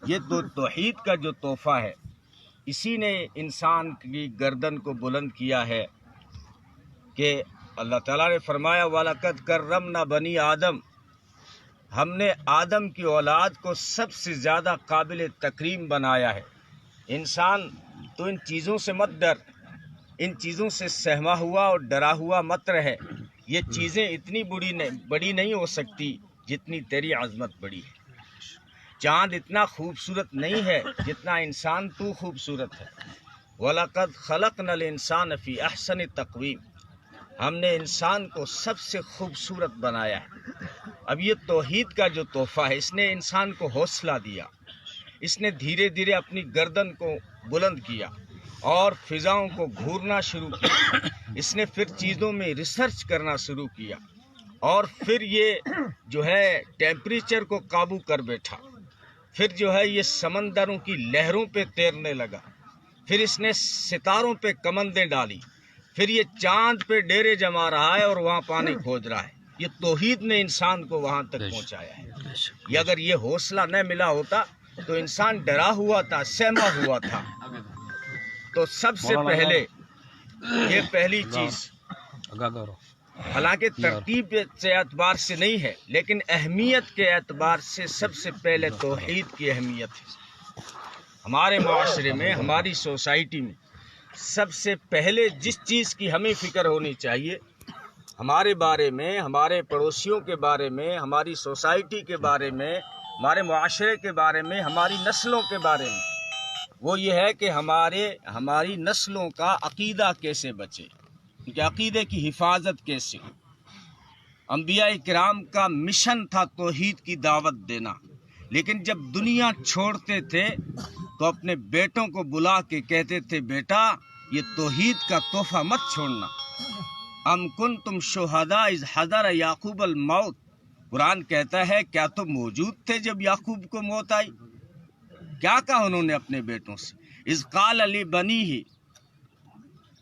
یہ توحید کا جو تحفہ ہے، اسی نے انسان کی گردن کو بلند کیا ہے کہ اللہ تعالیٰ نے فرمایا وَلَقَدْ كَرَّمْنَا بَنِي آدم، ہم نے آدم کی اولاد کو سب سے زیادہ قابل تکریم بنایا ہے۔ انسان تو ان چیزوں سے مت ڈر، ان چیزوں سے سہما ہوا اور ڈرا ہوا مت رہے۔ یہ چیزیں اتنی بڑی نہیں ہو سکتی جتنی تیری عظمت بڑی ہے۔ چاند اتنا خوبصورت نہیں ہے جتنا انسان تو خوبصورت ہے۔ وَلَقَدْ خَلَقْنَا الْإِنسَانَ فِي أَحْسَنِ تَقْوِيمٍ، ہم نے انسان کو سب سے خوبصورت بنایا ہے۔ اب یہ توحید کا جو تحفہ ہے، اس نے انسان کو حوصلہ دیا، اس نے دھیرے دھیرے اپنی گردن کو بلند کیا اور فضاؤں کو گھورنا شروع کیا۔ اس نے پھر چیزوں میں ریسرچ کرنا شروع کیا اور پھر یہ جو ہے ٹیمپریچر کو قابو کر بیٹھا، پھر جو ہے یہ سمندروں کی لہروں پہ تیرنے لگا، پھر اس نے ستاروں پہ کمندیں ڈالی، پھر یہ چاند پہ ڈیرے جما رہا ہے اور وہاں پانی کھود رہا ہے۔ یہ توحید نے انسان کو وہاں تک پہنچایا ہے۔ یہ اگر یہ حوصلہ نہ ملا ہوتا تو انسان ڈرا ہوا تھا، سہما ہوا تھا۔ تو سب سے پہلے یہ پہلی چیز، حالانکہ ترتیب کے اعتبار سے نہیں ہے لیکن اہمیت کے اعتبار سے سب سے پہلے توحید کی اہمیت ہے۔ ہمارے معاشرے میں، ہماری سوسائٹی میں سب سے پہلے جس چیز کی ہمیں فکر ہونی چاہیے، ہمارے بارے میں، ہمارے پڑوسیوں کے بارے میں، ہماری سوسائٹی کے بارے میں، ہمارے معاشرے کے بارے میں، ہماری نسلوں کے بارے میں، وہ یہ ہے کہ ہماری نسلوں کا عقیدہ کیسے بچے، ان کے عقیدے کی حفاظت کیسے ہو۔ انبیاء کرام کا مشن تھا توحید کی دعوت دینا، لیکن جب دنیا چھوڑتے تھے تو اپنے بیٹوں کو بلا کے کہتے تھے بیٹا یہ توحید کا تحفہ مت چھوڑنا۔ ام کنتم شہداء اذ حضر یعقوب الموت، قرآن کہتا ہے کیا تم موجود تھے جب یعقوب کو موت آئی؟ کیا کہا انہوں نے اپنے بیٹوں سے؟ اذ قال لبنیہ،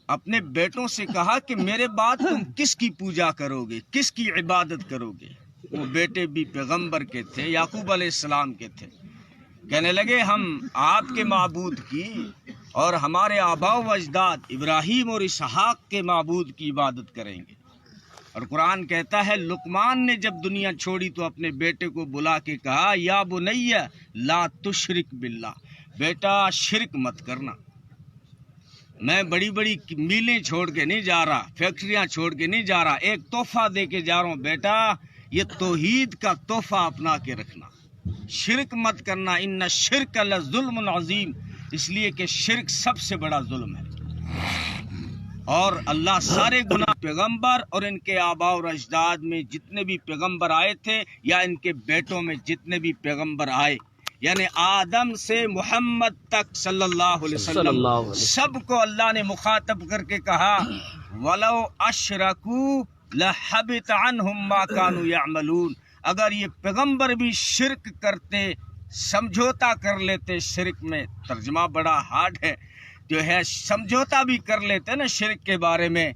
اپنے بیٹوں سے کہا کہ میرے بعد تم کس کی پوجا کرو گے، کس کی عبادت کرو گے؟ وہ بیٹے بھی پیغمبر کے تھے، یعقوب علیہ السلام کے تھے۔ کہنے لگے ہم آپ کے معبود کی اور ہمارے آباء و اجداد ابراہیم اور اسحاق کے معبود کی عبادت کریں گے۔ اور قرآن کہتا ہے لقمان نے جب دنیا چھوڑی تو اپنے بیٹے کو بلا کے کہا یا بنی لا تشرک باللہ، بیٹا شرک مت کرنا۔ میں بڑی بڑی میلیں چھوڑ کے نہیں جا رہا، فیکٹریاں چھوڑ کے نہیں جا رہا، ایک تحفہ دے کے جا رہا ہوں، بیٹا یہ توحید کا تحفہ اپنا کے رکھنا، شرک مت کرنا۔ ان الشرک لظلم عظیم، اس لیے کہ شرک سب سے بڑا ظلم ہے۔ اور اللہ سارے گناہ پیغمبر اور ان کے آباء اور اجداد میں جتنے بھی پیغمبر آئے تھے یا ان کے بیٹوں میں جتنے بھی پیغمبر آئے، یعنی آدم سے محمد تک صلی اللہ علیہ وسلم، سب کو اللہ نے مخاطب کر کے کہا وَلَوْ أَشْرَكُوا لَحَبِطَ عَنْهُمْ مَا كَانُوا يَعْمَلُونَ، اگر یہ پیغمبر بھی شرک کرتے، سمجھوتا کر لیتے، شرک میں ترجمہ بڑا ہارڈ ہے، جو ہے سمجھوتا بھی کر لیتے نا شرک کے بارے میں،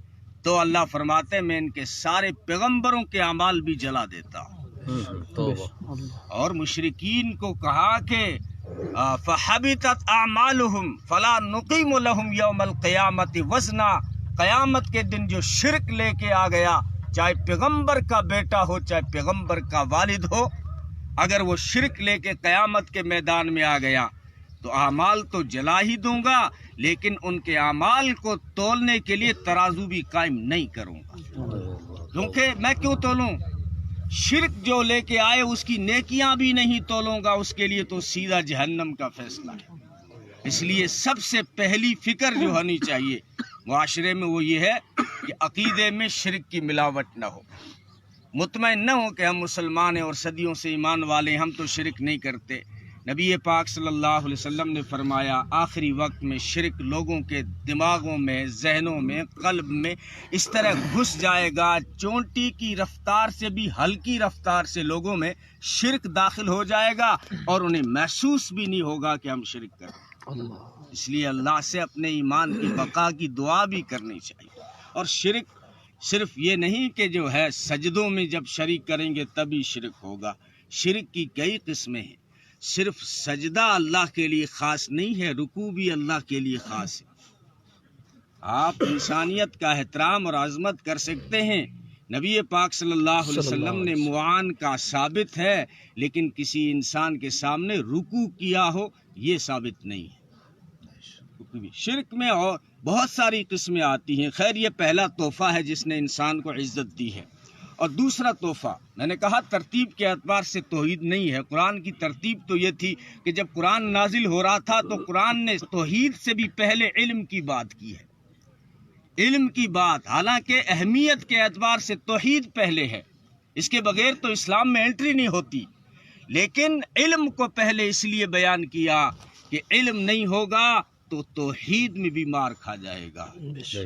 تو اللہ فرماتے میں ان کے سارے پیغمبروں کے اعمال بھی جلا دیتا ہوں۔ اور مشرکین کو کہا کہ فَحَبِطَتْ أَعْمَالُهُمْ فَلَا نُقِيمُ لَهُمْ يَوْمَ الْقِيَامَةِ وَزْنًا، قیامت کے دن جو شرک لے کے آ گیا، چاہے پیغمبر کا بیٹا ہو چاہے پیغمبر کا والد ہو، اگر وہ شرک لے کے قیامت کے میدان میں آ گیا تو اعمال تو جلا ہی دوں گا، لیکن ان کے اعمال کو تولنے کے لیے ترازو بھی قائم نہیں کروں گا۔ کیونکہ میں کیوں تولوں؟ شرک جو لے کے آئے اس کی نیکیاں بھی نہیں تولوں گا، اس کے لیے تو سیدھا جہنم کا فیصلہ ہے۔ اس لیے سب سے پہلی فکر جو ہونی چاہیے معاشرے میں وہ یہ ہے کہ عقیدے میں شرک کی ملاوٹ نہ ہو، مطمئن نہ ہو کہ ہم مسلمان ہیں اور صدیوں سے ایمان والے ہیں، ہم تو شرک نہیں کرتے۔ نبی پاک صلی اللہ علیہ وسلم نے فرمایا آخری وقت میں شرک لوگوں کے دماغوں میں، ذہنوں میں، قلب میں اس طرح گھس جائے گا، چونٹی کی رفتار سے بھی ہلکی رفتار سے لوگوں میں شرک داخل ہو جائے گا اور انہیں محسوس بھی نہیں ہوگا کہ ہم شرک کر رہے ہیں۔ اس لیے اللہ سے اپنے ایمان کی بقا کی دعا بھی کرنی چاہیے۔ اور شرک صرف یہ نہیں کہ جو ہے سجدوں میں جب شریک کریں گے تبھی شرک ہوگا، شرک کی کئی قسمیں ہیں۔ صرف سجدہ اللہ کے لیے خاص نہیں ہے، رکوع بھی اللہ کے لیے خاص ہے۔ آپ انسانیت کا احترام اور عظمت کر سکتے ہیں، نبی پاک صلی اللہ علیہ وسلم نے معان کا ثابت ہے، لیکن کسی انسان کے سامنے رکوع کیا ہو یہ ثابت نہیں ہے۔ شرک میں اور بہت ساری قسمیں آتی ہیں، خیر یہ پہلا تحفہ ہے جس نے انسان کو عزت دی ہے۔ اور دوسرا تحفہ میں نے کہا ترتیب کے اعتبار سے توحید نہیں ہے، قرآن کی ترتیب تو یہ تھی کہ جب قرآن نازل ہو رہا تھا تو قرآن نے توحید سے بھی پہلے علم کی بات کی ہے، علم کی بات، حالانکہ اہمیت کے اعتبار سے توحید پہلے ہے، اس کے بغیر تو اسلام میں انٹری نہیں ہوتی، لیکن علم کو پہلے اس لیے بیان کیا کہ علم نہیں ہوگا تو توحید میں بھی مار کھا جائے گا،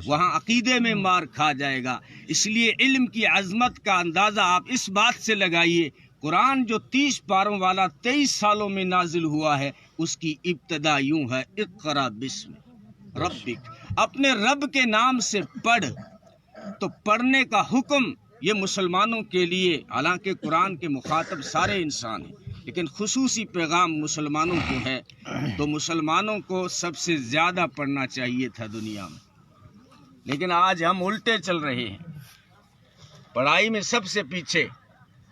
وہاں عقیدے میں مار کھا جائے گا۔ اس لیے علم کی عظمت کا اندازہ آپ اس بات سے لگائیے، قرآن جو 30 پاروں والا 23 سالوں میں نازل ہوا ہے، اس کی ابتدا یوں ہے، اقرا بسم ربک، اپنے رب کے نام سے پڑھ۔ تو پڑھنے کا حکم یہ مسلمانوں کے لیے، حالانکہ قرآن کے مخاطب سارے انسان ہیں لیکن خصوصی پیغام مسلمانوں کو ہے، تو مسلمانوں کو سب سے زیادہ پڑھنا چاہیے تھا دنیا میں، لیکن آج ہم الٹے چل رہے ہیں، پڑھائی میں سب سے پیچھے۔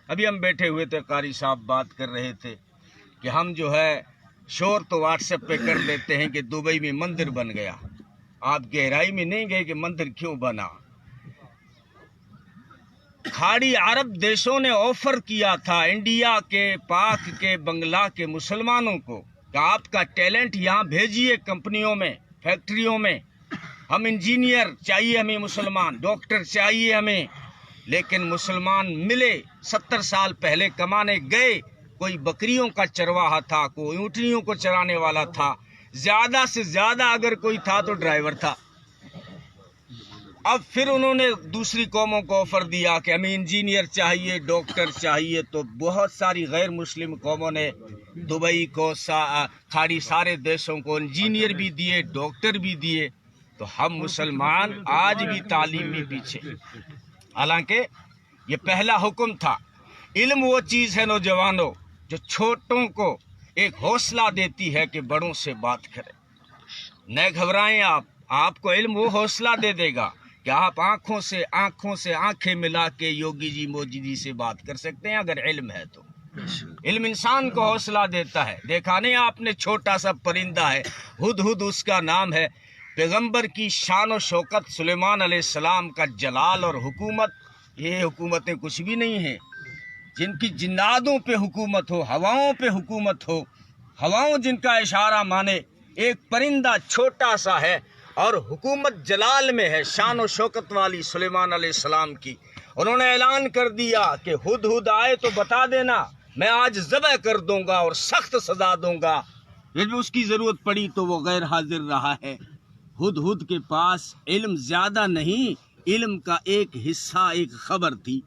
ابھی ہم بیٹھے ہوئے تھے، قاری صاحب بات کر رہے تھے کہ ہم جو ہے شور تو واٹس ایپ پہ کر لیتے ہیں کہ دبئی میں مندر بن گیا، آپ گہرائی میں نہیں گئے کہ مندر کیوں بنا۔ کھاڑی عرب دیشوں نے آفر کیا تھا انڈیا کے، پاک کے، بنگلہ کے مسلمانوں کو کہ آپ کا ٹیلنٹ یہاں بھیجیے کمپنیوں میں، فیکٹریوں میں، ہم انجینئر چاہیے ہمیں، مسلمان ڈاکٹر چاہیے ہمیں، لیکن مسلمان ملے 70 سال پہلے کمانے گئے، کوئی بکریوں کا چرواہا تھا، کوئی اونٹنیوں کو چرانے والا تھا، زیادہ سے زیادہ اگر کوئی تھا تو ڈرائیور تھا۔ اب پھر انہوں نے دوسری قوموں کو آفر دیا کہ ہمیں انجینئر چاہیے، ڈاکٹر چاہیے، تو بہت ساری غیر مسلم قوموں نے دبئی کو، کھاڑی سارے دیشوں کو انجینئر بھی دیے، ڈاکٹر بھی دیے، تو ہم مسلمان آج بھی تعلیم میں پیچھے۔ حالانکہ یہ پہلا حکم تھا۔ علم وہ چیز ہے نوجوانوں جو چھوٹوں کو ایک حوصلہ دیتی ہے کہ بڑوں سے بات کریں، نہ گھبرائیں، آپ کو علم وہ حوصلہ دے دے گا کہ آپ آنکھوں سے آنکھیں ملا کے یوگی جی موجی جی سے بات کر سکتے ہیں اگر علم ہے تو۔ علم انسان کو حوصلہ دیتا ہے، دیکھا نہیں آپ نے، چھوٹا سا پرندہ ہے، ہدہد اس کا نام ہے، پیغمبر کی شان و شوکت، سلیمان علیہ السلام کا جلال اور حکومت، یہ حکومتیں کچھ بھی نہیں ہیں، جن کی جنادوں پہ حکومت ہو، ہواؤں پہ حکومت ہو، ہواؤں جن کا اشارہ مانے، ایک پرندہ چھوٹا سا ہے اور حکومت جلال میں ہے، شان و شوکت والی سلیمان علیہ السلام کی۔ انہوں نے اعلان کر دیا کہ ہدہد آئے تو بتا دینا، میں آج ذبح کر دوں گا اور سخت سزا دوں گا۔ جب اس کی ضرورت پڑی تو وہ غیر حاضر رہا ہے۔ ہدہد کے پاس علم زیادہ نہیں، علم کا ایک حصہ، ایک خبر تھی۔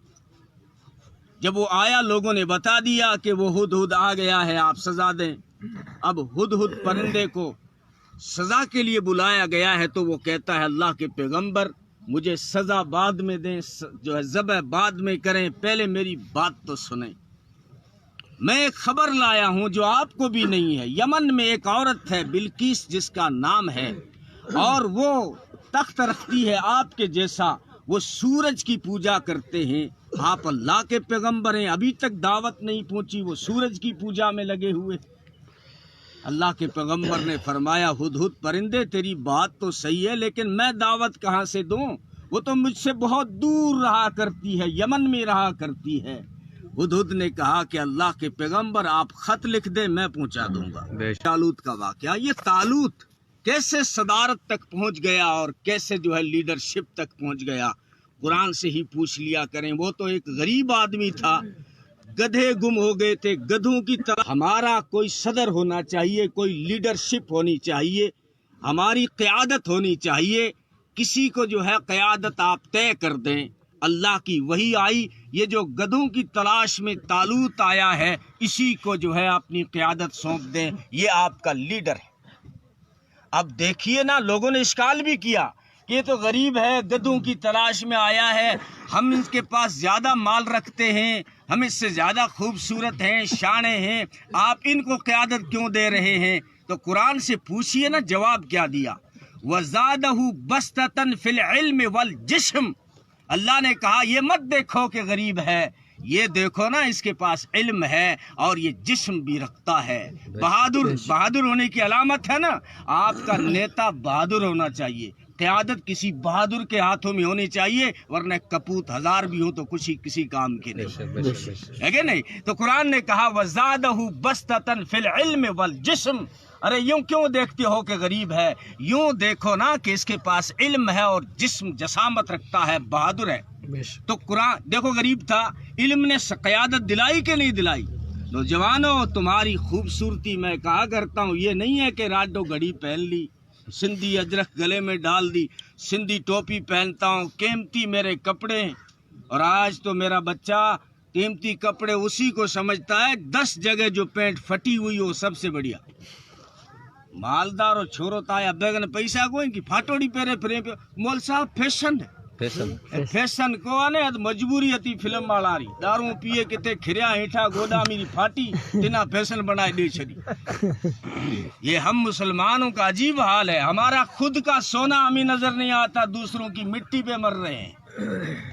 جب وہ آیا لوگوں نے بتا دیا کہ وہ ہدہد آ گیا ہے، آپ سزا دیں۔ اب ہدہد پرندے کو سزا کے لیے بلایا گیا ہے تو وہ کہتا ہے اللہ کے پیغمبر مجھے سزا بعد میں دیں، جو ہے ذبح بعد میں کریں، پہلے میری بات تو سنیں۔ میں ایک خبر لایا ہوں جو آپ کو بھی نہیں ہے۔ یمن میں ایک عورت ہے بلقیس جس کا نام ہے، اور وہ تخت رکھتی ہے آپ کے جیسا، وہ سورج کی پوجا کرتے ہیں۔ آپ اللہ کے پیغمبر ہیں، ابھی تک دعوت نہیں پہنچی، وہ سورج کی پوجا میں لگے ہوئے۔ اللہ کے پیغمبر نے فرمایا ہدہد پرندے تیری بات تو صحیح ہے، لیکن میں دعوت کہاں سے دوں، وہ تو مجھ سے بہت دور رہا کرتی ہے، یمن میں رہا کرتی ہے۔ ہدہد نے کہا کہ اللہ کے پیغمبر آپ خط لکھ دیں، میں پہنچا دوں گا۔ طالوت کا واقعہ، یہ طالوت کیسے صدارت تک پہنچ گیا اور کیسے جو ہے لیڈرشپ تک پہنچ گیا، قرآن سے ہی پوچھ لیا کریں۔ وہ تو ایک غریب آدمی تھا، گدھے گم ہو گئے تھے، گدھوں کی طرح۔ ہمارا کوئی صدر ہونا چاہیے، کوئی لیڈرشپ ہونی چاہیے، ہماری قیادت ہونی چاہیے، کسی کو جو ہے قیادت آپ طے کر دیں۔ اللہ کی وحی آئی، یہ جو گدھوں کی تلاش میں طالوت آیا ہے، اسی کو جو ہے اپنی قیادت سونپ دیں، یہ آپ کا لیڈر ہے۔ اب دیکھیے نا، لوگوں نے اشکال بھی کیا کہ یہ تو غریب ہے، گدھوں کی تلاش میں آیا ہے، ہم اس کے پاس زیادہ مال رکھتے ہیں، ہم اس سے زیادہ خوبصورت ہیں، شانے ہیں، آپ ان کو قیادت کیوں دے رہے ہیں؟ تو قرآن سے پوچھئے نا جواب کیا دیا، وَزَادَهُ بَسْطَةً فِي الْعِلْمِ وَالْجِسْمِ۔ اللہ نے کہا یہ مت دیکھو کہ غریب ہے، یہ دیکھو نا اس کے پاس علم ہے اور یہ جسم بھی رکھتا ہے۔ بہادر ہونے کی علامت ہے نا، آپ کا نیتا بہادر ہونا چاہیے، قیادت کسی بہادر کے ہاتھوں میں ہونی چاہیے، ورنہ کپوت ہزار بھی ہوں تو کسی کام کے نہیں، ہے کہ نہیں؟ تو قرآن نے کہا وَزَادَهُ بَسْطَةً فِي الْعِلْمِ وَالْجِسْمِ۔ ارے یوں کیوں دیکھتے ہو کہ غریب ہے؟ یوں دیکھو نا کہ اس کے پاس علم ہے اور جسم جسامت رکھتا ہے، بہادر ہے۔ تو قرآن دیکھو غریب تھا، علم نے قیادت دلائی کہ نہیں دلائی؟ نوجوانوں تمہاری خوبصورتی میں کہا کرتا ہوں یہ نہیں ہے کہ راڈو گھڑی پہن لی، سندھی اجرک گلے میں ڈال دی، سندھی ٹوپی پہنتا ہوں، قیمتی میرے کپڑے، اور آج تو میرا بچہ قیمتی کپڑے اسی کو سمجھتا ہے 10 جگہ جو پینٹ پھٹی ہوئی ہو سب سے بڑھیا مالدار چھوڑو تایا بیگن پیسہ کوئی کی پھاٹوڑی پیرے پھرے مول صاحب فیشن ہے، فیشن کو آنے مجبوری اتی فلم والا رہی داروں پیے کتے کھریا ہیٹھا گودا میری پھاٹی تینا فیشن بنائے دے چھڑی۔ یہ ہم مسلمانوں کا عجیب حال ہے، ہمارا خود کا سونا ہمیں نظر نہیں آتا، دوسروں کی مٹی پہ مر رہے ہیں۔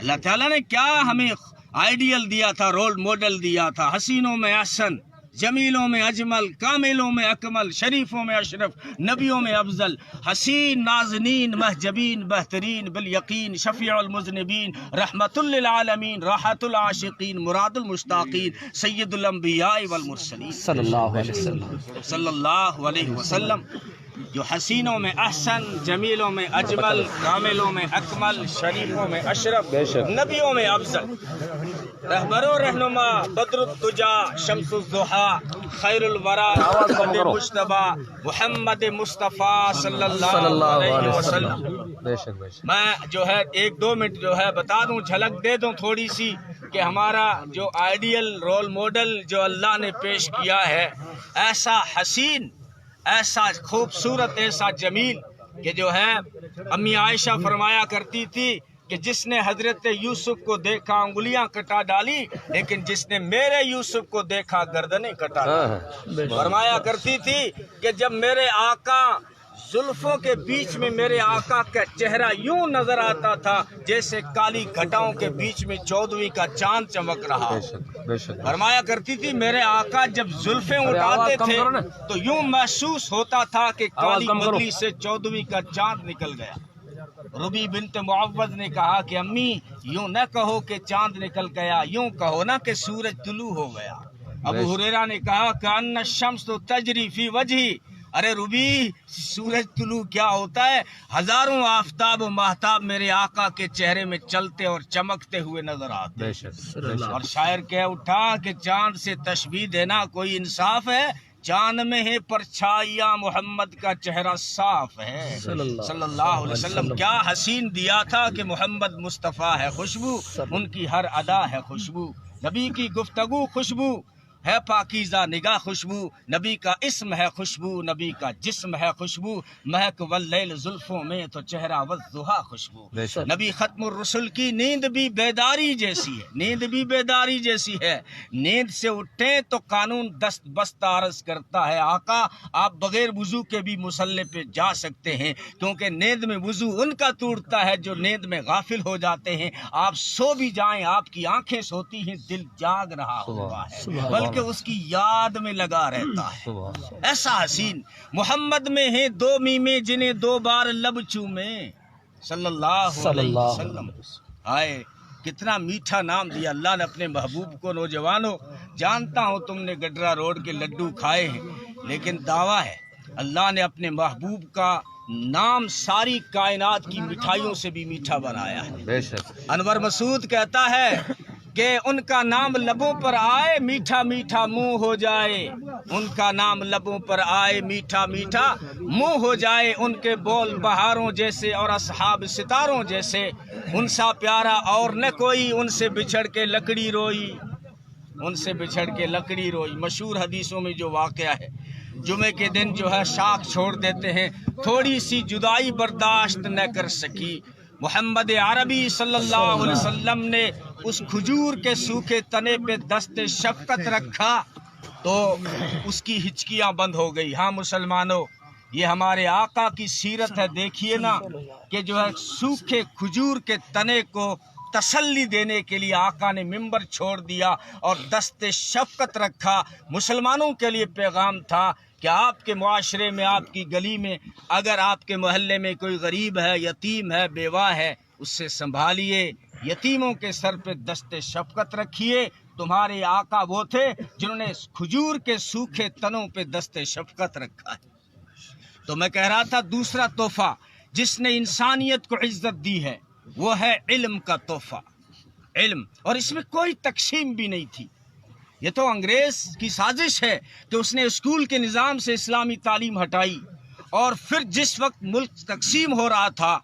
اللہ تعالیٰ نے کیا ہمیں آئیڈیل دیا تھا، رول ماڈل دیا تھا، حسینوں میں احسن، جمیلوں میں اجمل، کاملوں میں اکمل، شریفوں میں اشرف، نبیوں میں افضل، حسین نازنین محجبین بہترین، بالیقین شفیع المذنبین، رحمت للعالمین، راحت العاشقین، مراد المشتاقین، سید الانبیاء والمرسلین صلی اللہ علیہ وسلم، جو حسینوں میں احسن، جمیلوں میں اجمل، کاملوں میں اکمل، شریفوں میں اشرف، نبیوں میں افضل، رہبر و رہنما، بدر الدجا، شمس الضحیٰ، خیر الورا، محمد مجتبی، محمد مصطفیٰ صلی اللہ علیہ وسلم۔ میں جو ہے 1-2 منٹ جو ہے بتا دوں، جھلک دے دوں تھوڑی سی کہ ہمارا جو آئیڈیل رول ماڈل جو اللہ نے پیش کیا ہے، ایسا حسین، ایسا خوبصورت، ایسا جمیل کہ جو ہے امی عائشہ فرمایا کرتی تھی کہ جس نے حضرت یوسف کو دیکھا انگلیاں کٹا ڈالی، لیکن جس نے میرے یوسف کو دیکھا گردنیں کٹا ڈالی۔ فرمایا کرتی تھی کہ جب میرے آقا زلفوں کے بیچ میں میرے آقا کا چہرہ یوں نظر آتا تھا جیسے کالی گھٹاؤں کے بیچ میں 14ویں کا چاند چمک رہا ہو۔ فرمایا کرتی تھی میرے آقا جب زلفیں اٹھاتے تھے تو یوں محسوس ہوتا تھا کہ کالی بدلی سے 14ویں کا چاند نکل گیا۔ ربی بنت معوذ نے کہا کہ امی یوں نہ کہو کہ چاند نکل گیا، یوں کہو نا کہ سورج طلوع ہو گیا۔ ابو ہریرہ نے کہا کأن الشمس تجری فی وجہی، ارے ربی سورج طلوع کیا ہوتا ہے، ہزاروں آفتاب و ماہتاب میرے آقا کے چہرے میں چلتے اور چمکتے ہوئے نظر آتے۔ اور شاعر کہہ اٹھا کہ چاند سے تشبیہ دینا کوئی انصاف ہے، چاند میں ہے پرچھائیاں محمد کا چہرہ صاف ہے صلی اللہ علیہ وسلم۔ کیا حسین دیا تھا کہ محمد مصطفیٰ ہے خوشبو، ان کی ہر ادا ہے خوشبو، نبی کی گفتگو خوشبو ہے، پاکیزہ نگاہ خوشبو، نبی کا اسم ہے خوشبو، نبی کا جسم ہے خوشبو، مہک واللیل زلفوں میں تو چہرہ والضحیٰ خوشبو۔ نبی ختم الرسل کی نیند بھی بیداری جیسی ہے، نیند بھی بیداری جیسی ہے، نیند سے اٹھیں تو قانون دست بست عرض کرتا ہے آقا آپ بغیر وضو کے بھی مصلی پہ جا سکتے ہیں، کیونکہ نیند میں وضو ان کا ٹوٹتا ہے جو نیند میں غافل ہو جاتے ہیں۔ آپ سو بھی جائیں، آپ کی آنکھیں سوتی ہیں، دل جاگ رہا ہوا ہے، بلکہ اس کی یاد میں لگا رہتا ہے۔ ایسا حسین محمد میں ہیں 2 میمیں جنہیں 2 بار لب چومے صلی اللہ علیہ وسلم۔ آئے کتنا میٹھا نام دیا اللہ نے اپنے محبوب کو۔ نوجوانوں جانتا ہوں تم نے گڈرا روڈ کے لڈو کھائے ہیں، لیکن دعویٰ ہے اللہ نے اپنے محبوب کا نام ساری کائنات کی مٹھائیوں سے بھی میٹھا بنایا ہے۔ انور مسعود کہتا ہے کہ ان کا نام لبوں پر آئے میٹھا میٹھا منہ ہو جائے، ان کا نام لبوں پر آئے میٹھا میٹھا منہ ہو جائے، ان کے بول بہاروں جیسے اور اصحاب ستاروں جیسے، ان سا پیارا اور نہ کوئی، ان سے بچھڑ کے لکڑی روئی، ان سے بچھڑ کے لکڑی روئی۔ مشہور حدیثوں میں جو واقعہ ہے، جمعے کے دن جو ہے شاخ چھوڑ دیتے ہیں، تھوڑی سی جدائی برداشت نہ کر سکی، محمد عربی صلی اللہ علیہ وسلم نے اس کھجور کے سوکھے تنے پہ دست شفقت رکھا تو اس کی ہچکیاں بند ہو گئی۔ ہاں مسلمانوں، یہ ہمارے آقا کی سیرت ہے۔ دیکھیے نا کہ جو ہے سوکھے کھجور کے تنے کو تسلی دینے کے لیے آقا نے ممبر چھوڑ دیا اور دست شفقت رکھا۔ مسلمانوں کے لیے پیغام تھا کہ آپ کے معاشرے میں، آپ کی گلی میں، اگر آپ کے محلے میں کوئی غریب ہے، یتیم ہے، بیوہ ہے، اس سے سنبھالیے، یتیموں کے سر پہ دست شفقت رکھیے۔ تمہارے آقا وہ تھے جنہوں نے کھجور کے سوکھے تنوں پہ دست شفقت رکھا ہے۔ تو میں کہہ رہا تھا دوسرا تحفہ جس نے انسانیت کو عزت دی ہے وہ ہے علم کا تحفہ، علم۔ اور اس میں کوئی تقسیم بھی نہیں تھی۔ یہ تو انگریز کی سازش ہے کہ اس نے اسکول کے نظام سے اسلامی تعلیم ہٹائی، اور پھر جس وقت ملک تقسیم ہو رہا تھا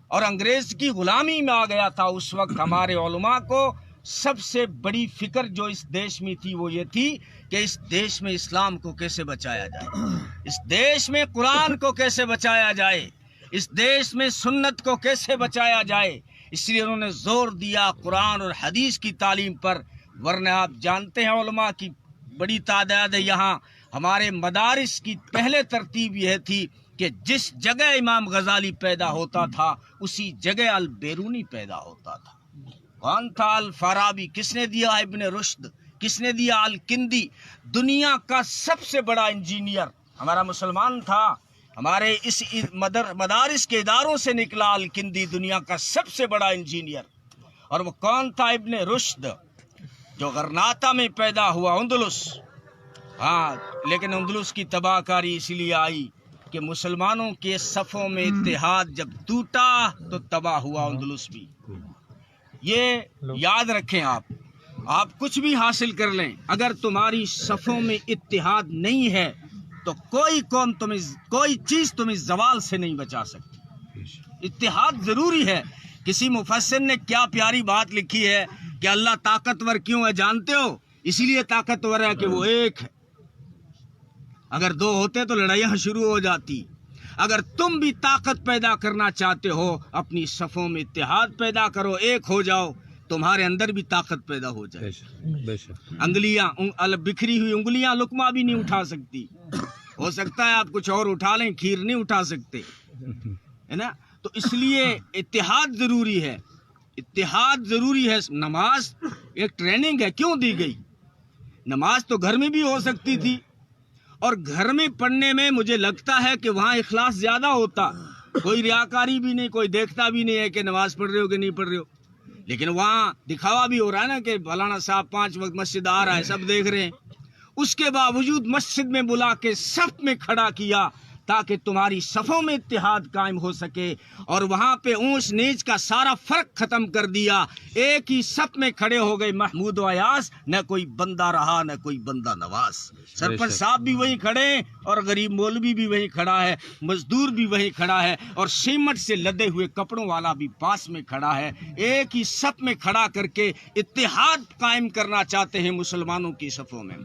اور انگریز کی غلامی میں آ گیا تھا، اس وقت ہمارے علماء کو سب سے بڑی فکر جو اس دیش میں تھی وہ یہ تھی کہ اس دیش میں اسلام کو کیسے بچایا جائے، اس دیش میں قرآن کو کیسے بچایا جائے، اس دیش میں سنت کو کیسے بچایا جائے۔ اس لیے انہوں نے زور دیا قرآن اور حدیث کی تعلیم پر، ورنہ آپ جانتے ہیں علماء کی بڑی تعداد ہے یہاں۔ ہمارے مدارس کی پہلے ترتیب یہ تھی کہ جس جگہ امام غزالی پیدا ہوتا تھا اسی جگہ البیرونی پیدا ہوتا تھا۔ کون تھا؟ الفارابی۔ کس نے دیا؟ ابن رشد۔ کس نے دیا؟ الکندی۔ دنیا کا سب سے بڑا انجینئر ہمارا مسلمان تھا، ہمارے اس مدارس کے اداروں سے نکلا الکندی، دنیا کا سب سے بڑا انجینئر۔ اور وہ کون تھا؟ ابن رشد، جو غرناطہ میں پیدا ہوا، اندلس۔ ہاں، لیکن اندلس کی تباہ کاری اس لیے آئی کہ مسلمانوں کے صفوں میں اتحاد جب ٹوٹا تو تباہ ہوا اندلس بھی۔ یہ یاد رکھیں، آپ کچھ بھی حاصل کر لیں، اگر تمہاری صفوں میں اتحاد نہیں ہے تو کوئی قوم کوئی چیز تمہیں زوال سے نہیں بچا سکتی۔ اتحاد ضروری ہے۔ کسی مفسر نے کیا پیاری بات لکھی ہے کہ اللہ طاقتور کیوں ہے جانتے ہو؟ اسی لیے طاقتور ہے کہ وہ ایک ہے۔ اگر دو ہوتے تو لڑائیاں شروع ہو جاتی۔ اگر تم بھی طاقت پیدا کرنا چاہتے ہو، اپنی صفوں میں اتحاد پیدا کرو، ایک ہو جاؤ، تمہارے اندر بھی طاقت پیدا ہو جائے۔ انگلیاں، بکھری ہوئی انگلیاں لقمہ بھی نہیں اٹھا سکتی۔ ہو سکتا ہے آپ کچھ اور اٹھا لیں، کھیر نہیں اٹھا سکتے، ہے نا؟ تو اس لیے اتحاد ضروری ہے، اتحاد ضروری ہے۔ نماز ایک ٹریننگ ہے، کیوں دی گئی؟ نماز تو گھر میں بھی ہو سکتی تھی، اور گھر میں پڑھنے میں مجھے لگتا ہے کہ وہاں اخلاص زیادہ ہوتا، کوئی ریاکاری بھی نہیں، کوئی دیکھتا بھی نہیں ہے کہ نماز پڑھ رہے ہو کہ نہیں پڑھ رہے ہو۔ لیکن وہاں دکھاوا بھی ہو رہا ہے نا کہ فلانا صاحب 5 وقت مسجد آ رہا ہے، سب دیکھ رہے ہیں۔ اس کے باوجود مسجد میں بلا کے صف میں کھڑا کیا تاکہ تمہاری صفوں میں اتحاد قائم ہو سکے، اور وہاں پہ اونچ نیچ کا سارا فرق ختم کر دیا۔ ایک ہی صف میں کھڑے ہو گئے محمود و ایاز، نہ کوئی بندہ رہا نہ کوئی بندہ نواز۔ سرپنچ صاحب بھی وہیں کھڑے ہیں، اور غریب مولوی بھی وہیں کھڑا ہے، مزدور بھی وہیں کھڑا ہے، اور سیمنٹ سے لدے ہوئے کپڑوں والا بھی پاس میں کھڑا ہے۔ ایک ہی صف میں کھڑا کر کے اتحاد قائم کرنا چاہتے ہیں مسلمانوں کی صفوں میں۔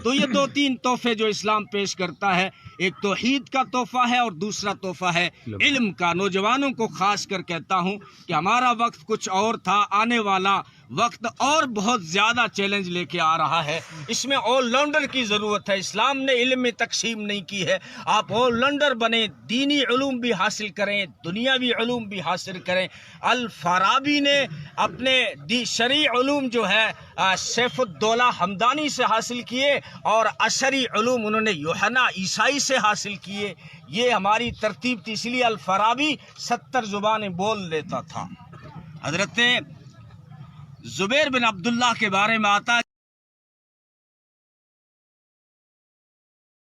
تو یہ 2-3 تحفے جو اسلام پیش کرتا ہے، ایک توحید کا تحفہ ہے اور دوسرا تحفہ ہے علم کا۔ نوجوانوں کو خاص کر کہتا ہوں کہ ہمارا وقت کچھ اور تھا، آنے والا وقت اور بہت زیادہ چیلنج لے کے آ رہا ہے۔ اس میں آل راؤنڈر کی ضرورت ہے۔ اسلام نے علم میں تقسیم نہیں کی ہے۔ آپ آل راؤنڈر بنیں، دینی علوم بھی حاصل کریں، دنیاوی علوم بھی حاصل کریں۔ الفارابی نے اپنے شرعی علوم جو ہے سیف الدولہ حمدانی سے حاصل کیے، اور عصری علوم انہوں نے یوحنا عیسائی سے حاصل کیے۔ یہ ہماری ترتیب تھی، اس لیے الفارابی 70 زبانیں بول لیتا تھا۔ حضرت زبیر بن عبداللہ کے بارے میں آتا